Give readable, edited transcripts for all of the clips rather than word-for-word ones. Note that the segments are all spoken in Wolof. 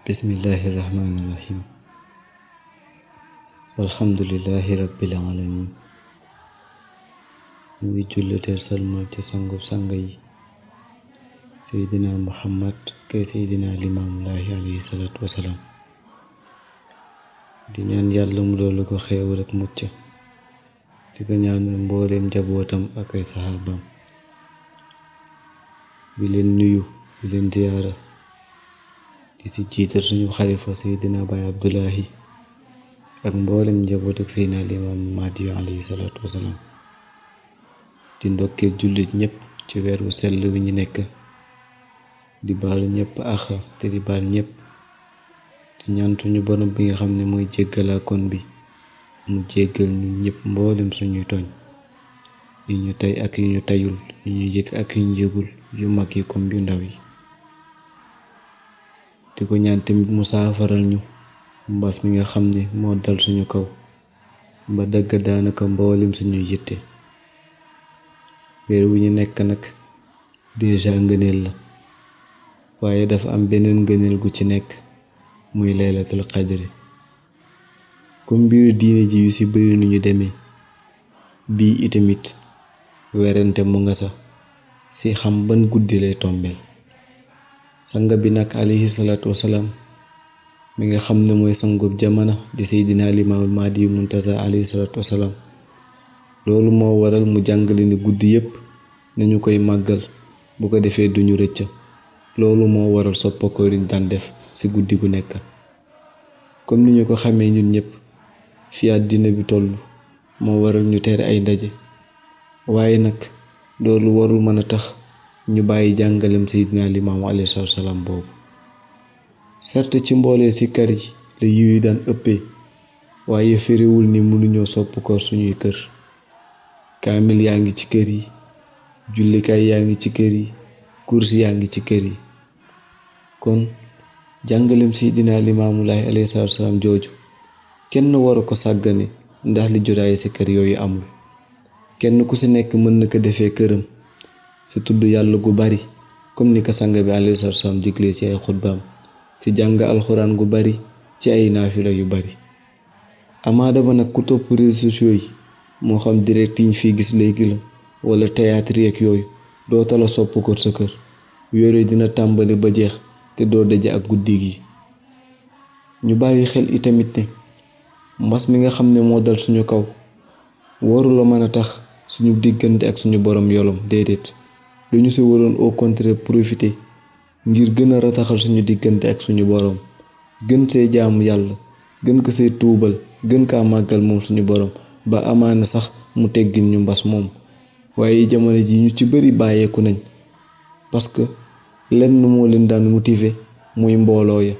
Bismillahirrahmanirrahim. Alhamdulillahi rabbil alamin. ñu ngi jullatee salmal ci sangub sanga yi seydina muhammad kay seydina limaamulaahi alayhi salaatu wasalaam. di ñaan yàlla mu doolu ko xeewal ak mucc, di ko ñaanal mbooleem njabootam ak ay saxaabaam. di leen nuyu, di leen ziyaara, di ci jiital suñu xalifa seydina baay abdullahi ak mboolem njaboot ak seydina limaam mahdi alayhi salaatu wasalaam. di ndokkee jullit ñépp ci weer wu sell wi ñu nekk, di baalu ñépp àq te di baal ñépp, di ñaan suñu borom bi nga xam ne mooy jéggalaakoon bi mu jéggal ñu ñépp mboolem suñuy tooñ yi ñu tey ak yi ñu teyul, yu ñu yëg ak yu ñu yëgul, yu mag yi comme yu ndaw yi. di ko ñaan tamit mu saafaral ñu mbas mi nga xam ne moo dal suñu kaw ba dagg daanaka mboolem suñuy yitte. weer wu ñu nekk nag déjà ngëneel la, waaye dafa am beneen ngëneel gu ci nekk, muy laylatul qadri. comme mbiru diine ji yu ci bari nu ñu demee, bii itamit werante mu nga sax ci xam ban guddi lay tombeel. sanga bi nag alayhi salaatu wasalaam mi nga xam ne mooy sangub jamana di seydina limaamul mahdi muntaza alayhi salaatu wasalaam, loolu moo waral mu jàngale ni guddi yépp nañu koy màggal, bu ko defee duñu rëcc. loolu moo waral soppakoor yi daan def ci guddi gu nekk. comme ni ñu ko xamee ñun ñépp fi àddina bi toll, moo waral ñu tere ay ndaje, waaye nag loolu warul mën a tax ñu bàyyi jàngalem seydina limaamu alayhi salaatu wasalaam boobu. certes ci mboolee ci kër yi la yiw yi daan ëppee, waaye firiwul ni mënuñoo soppakoor suñuy kër. kaamil yaa ngi ci kër yi, jullikaay yaa ngi ci kër yi, kursi yaa ngi ci kër yi. kon jàngalem seydina limaamulaahi alayhi salaatu wasalaam jooju kenn waru ko sàggane, ndax li jotaay ci kër yooyu amul. kenn ku ci nekk mën na ko defee këram ci tudd yàlla gu bari, comme ni ko sanga bi alayhi salaatu wasalaam diglee ci ay xutbaam, ci jàng alxuraan gu bari, ci ay naafila yu bari. amaada ba nag ku topp réseaux sociaux yi, moo xam direct yi ñu fi gis léegi la wala théâtre yeeg yooyu, doo tala sopp ko sa kër. yore dina tàmbali ba jeex te doo daje ak guddi gi. ñu bàyyi xel itamit ne mbas mi nga xam ne moo dal suñu kaw warula mën a tax suñu diggante ak suñu borom yolom, déedéet. lu ñu ci waroon au contraire profiter ngir gën a rataxal suñu diggante ak suñu borom, gën see jaamu yàlla, gën ko see tuubal, gën kaa màggal moom suñu borom, ba amaana sax mu teggin ñu mbas moom. waaye jamono ji ñu ci bari bàyyeeku nañ, parce que lenn moo leen daan motiver, muy mbooloo ya.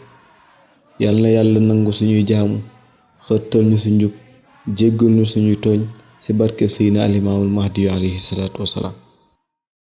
yàlla na yàlla nangu suñuy jaamu, xëttal ñu su njub, jéggal ñu suñuy tooñ ci barkeb seydina alimaamul mahdi alayhi salaatu wasalaam.